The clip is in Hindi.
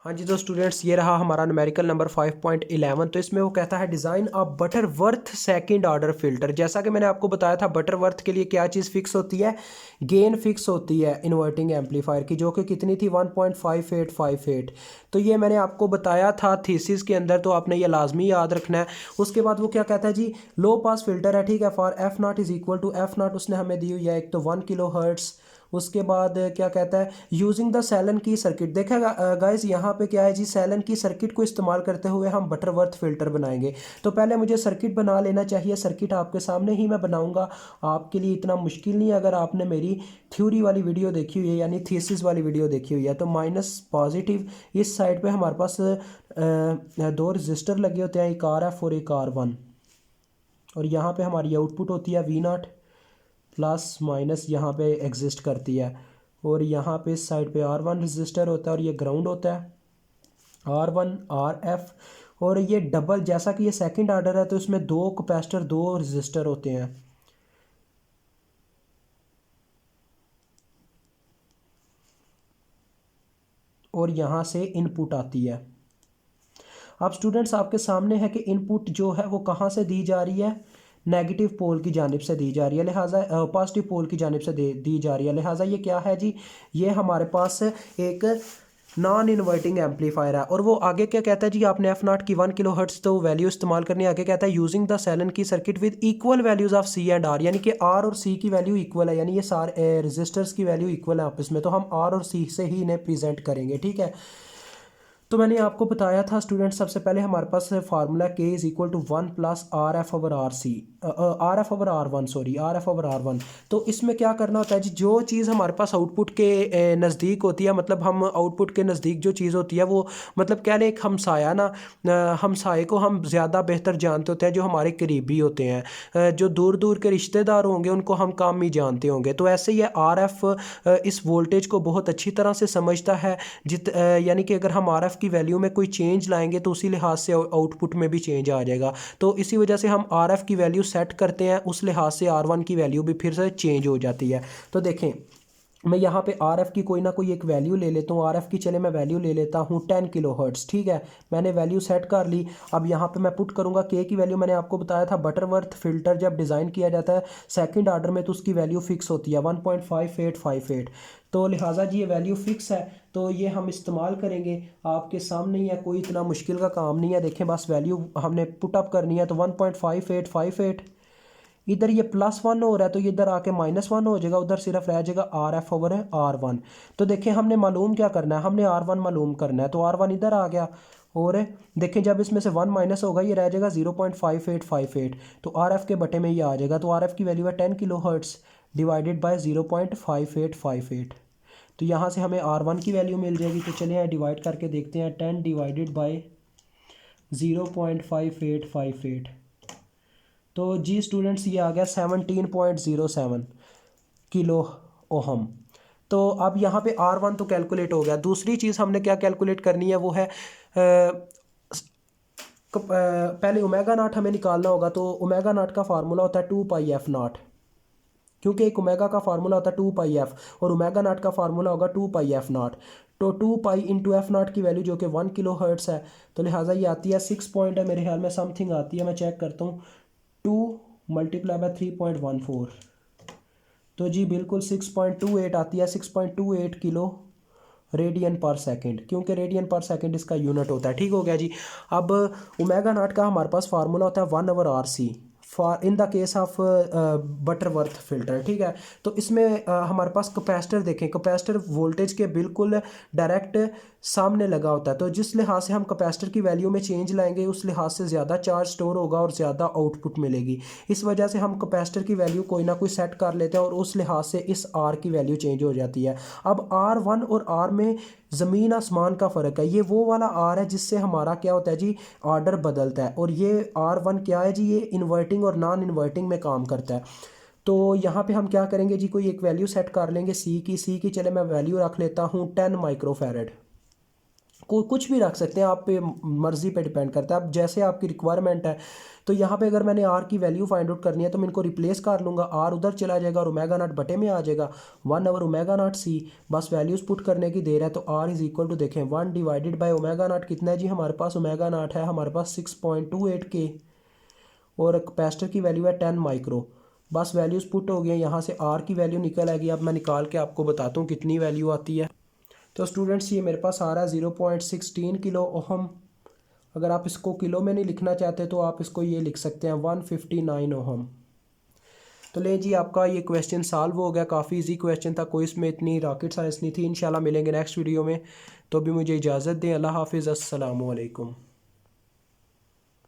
हाँ जी, तो स्टूडेंट्स ये रहा हमारा न्यूमेरिकल नंबर 5.11। तो इसमें वो कहता है डिज़ाइन अ बटरवर्थ सेकंड ऑर्डर फिल्टर। जैसा कि मैंने आपको बताया था बटरवर्थ के लिए क्या चीज़ फिक्स होती है, गेन फिक्स होती है इन्वर्टिंग एम्पलीफायर की, जो कि कितनी थी 1.5858। तो ये मैंने आपको बताया था थीसिस के अंदर, तो आपने ये लाजमी याद रखना है। उसके बाद वो क्या कहता है जी, लो पास फिल्टर है, ठीक है, for F not is equal to F not उसने हमें दी हुई है एक तो 1 kHz। उसके बाद क्या कहता है using the Sallen Key circuit. देखेगा गाइस यहाँ पे क्या है जी, सैलन की सर्किट को इस्तेमाल करते हुए हम बटरवर्थ फिल्टर बनाएंगे। तो पहले मुझे सर्किट बना लेना चाहिए, सर्किट आपके सामने ही मैं बनाऊंगा, आपके लिए इतना मुश्किल नहीं है अगर आपने मेरी थ्योरी वाली वीडियो देखी हुई है यानी थीसिस वाली वीडियो देखी हुई है। तो माइनस पॉजिटिव इस साइड पे हमारे पास दो रजिस्टर लगे होते हैं, एक आर एफ और एक आर वन, और यहाँ पे हमारी आउटपुट होती है वी नॉट, प्लस माइनस यहाँ पे एग्जिस्ट करती है। और यहाँ पे इस साइड पे आर वन रजिस्टर होता है और ये ग्राउंड होता है, आर वन आर एफ। और ये डबल, जैसा कि ये सेकंड ऑर्डर है तो इसमें दो कैपेसिटर दो रजिस्टर होते हैं। और यहाँ से इनपुट आती है। अब स्टूडेंट्स आपके सामने है कि इनपुट जो है वो कहाँ से दी जा रही है, नेगेटिव पोल की जानिब से दी जा रही है, लिहाजा पॉजिटिव पोल की जानिब से दी जा रही है। लिहाजा ये क्या है जी, ये हमारे पास एक नॉन इन्वर्टिंग एम्पलीफायर है। और वो आगे क्या कहता है जी, आपने एफ नॉट की 1 kHz तो वैल्यू इस्तेमाल करनी है। आगे कहता है using the Sallen Key circuit with equal values of C and R, यानी कि आर और सी की वैल्यू इक्वल है, यानी ये सारे रजिस्टर्स की वैल्यू इक्वल है आपस में, तो हम आर और सी से ही इन्हें प्रेजेंट करेंगे, ठीक है। तो मैंने आपको बताया था स्टूडेंट, सबसे पहले हमारे पास formula K is equal to 1 + RF/RC, RF/R1, sorry RF/R1। तो इसमें क्या करना होता है जी, जो चीज़ हमारे पास आउटपुट के नज़दीक होती है, मतलब हम आउटपुट के नज़दीक जो चीज़ होती है वो, मतलब कह लें एक हमसाया ना, हमसाए को हम ज़्यादा बेहतर जानते होते हैं जो हमारे करीबी होते हैं। जो दूर दूर के रिश्तेदार होंगे उनको हम कम ही जानते होंगे। तो ऐसे ही RF इस वोल्टेज को बहुत अच्छी तरह से समझता है, यानी कि अगर हम RF की वैल्यू में कोई चेंज लाएंगे तो उसी लिहाज से आउटपुट में भी चेंज आ जाएगा। तो इसी वजह से हम RF की वैल्यू सेट करते हैं, उस लिहाज से R1 की वैल्यू भी फिर से चेंज हो जाती है। तो देखें, मैं यहाँ पे RF की कोई ना कोई एक वैल्यू ले लेता हूँ। RF की चले मैं वैल्यू ले लेता हूँ 10 kHz, ठीक है, मैंने वैल्यू सेट कर ली। अब यहाँ पे मैं पुट करूँगा के की वैल्यू, मैंने आपको बताया था बटरवर्थ फिल्टर जब डिज़ाइन किया जाता है सेकंड ऑर्डर में तो उसकी वैल्यू फिक्स होती है 1.5858। तो लिहाजा जी ये वैल्यू फिक्स है, तो ये हम इस्तेमाल करेंगे, आपके सामने ही है, कोई इतना मुश्किल का काम नहीं है। देखें बस वैल्यू हमने पुटअप करनी है, तो 1.5858, इधर ये +1 हो रहा है तो ये इधर आके -1 हो जाएगा, उधर सिर्फ रह जाएगा RF/R1। तो देखें हमने मालूम क्या करना है, हमने R1 मालूम करना है, तो R1 इधर आ गया। और देखें जब इसमें से 1 माइनस होगा ये रह जाएगा 0.5858, तो RF के बटे में ये आ जाएगा। तो RF की वैल्यू है 10 kHz डिवाइडेड बाय 0.5858। तो यहाँ से हमें R1 की वैल्यू मिल जाएगी। तो चलिए डिवाइड करके देखते हैं, 10 डिवाइडेड बाय 0.5858। तो जी स्टूडेंट्स ये आ गया 17.07 किलो ओहम। तो अब यहाँ पे R1 तो कैलकुलेट हो गया। दूसरी चीज़ हमने क्या कैलकुलेट करनी है वो है पहले ओमेगा नॉट हमें निकालना होगा। तो ओमेगा नॉट का फार्मूला होता है 2πf0, क्योंकि एक ओमेगा का फार्मूला होता है 2πf और ओमेगा नॉट का फार्मूला होगा 2πf0। तो 2π × f0 की वैल्यू जो कि 1 kHz है, तो लिहाजा ये आती है 6 पॉइंट है मेरे ख्याल में समथिंग आती है, मैं चेक करता हूँ, 2 × 3.14। तो जी बिल्कुल 6.28 आती है, 6.28 किलो रेडियन पर सेकंड, क्योंकि रेडियन पर सेकंड इसका यूनिट होता है। ठीक हो गया जी। अब ओमेगा नॉट का हमारे पास फार्मूला होता है 1/RC for in the case of Butterworth filter, ठीक है। तो इसमें हमारे पास कैपेसिटर देखें, कैपेसिटर वोल्टेज के बिल्कुल डायरेक्ट सामने लगा होता है। तो जिस लिहाज से हम कैपेसिटर की वैल्यू में चेंज लाएंगे उस लिहाज से ज़्यादा चार्ज स्टोर होगा और ज़्यादा आउटपुट मिलेगी। इस वजह से हम कैपेसिटर की वैल्यू कोई ना कोई सेट कर लेते हैं और उस लिहाज से इस R की वैल्यू चेंज हो जाती है। अब R1 और R में ज़मीन आसमान का फ़र्क है। ये वो वाला R है जिससे हमारा क्या होता है जी, ऑर्डर बदलता है। और ये R1 क्या है जी, ये इन्वर्टिंग और नॉन इन्वर्टिंग में काम करता है। तो यहाँ पे हम क्या करेंगे जी, कोई एक वैल्यू सेट कर लेंगे सी की चले मैं वैल्यू रख लेता हूँ 10 माइक्रोफैरड। कुछ भी रख सकते हैं, आप पे मर्ज़ी पे डिपेंड करता है, अब जैसे आपकी रिक्वायरमेंट है। तो यहाँ पे अगर मैंने आर की वैल्यू फाइंड आउट करनी है तो मैं इनको रिप्लेस कर लूँगा, आर उधर चला जाएगा और ओमेगा नॉट बटे में आ जाएगा 1/ओमेगा नॉट c। बस वैल्यूज़ पुट करने की देर है, तो आर इज़ इक्वल टू देखें 1 डिवाइडेड बाई ओमेगा नॉट कितना है जी हमारे पास, ओमेगा नॉट है हमारे पास 6.28 के, और कैपेसिटर की वैल्यू है 10 माइक्रो। बस वैल्यूज़ पुट हो गई, यहाँ से आर की वैल्यू निकल आएगी। अब मैं निकाल के आपको बताता हूँ कितनी वैल्यू आती है। तो स्टूडेंट्स ये मेरे पास आ रहा है 0.16 किलो ओहम। अगर आप इसको किलो में नहीं लिखना चाहते तो आप इसको ये लिख सकते हैं 159 ओहम। तो ले जी, आपका ये क्वेश्चन सॉल्व हो गया। काफ़ी इजी क्वेश्चन था, कोई इसमें इतनी रॉकेट साइंस नहीं थी। इंशाल्लाह मिलेंगे नेक्स्ट वीडियो में। तो अभी मुझे इजाज़त दें। अल्लाह हाफिज़, अस्सलाम वालेकुम।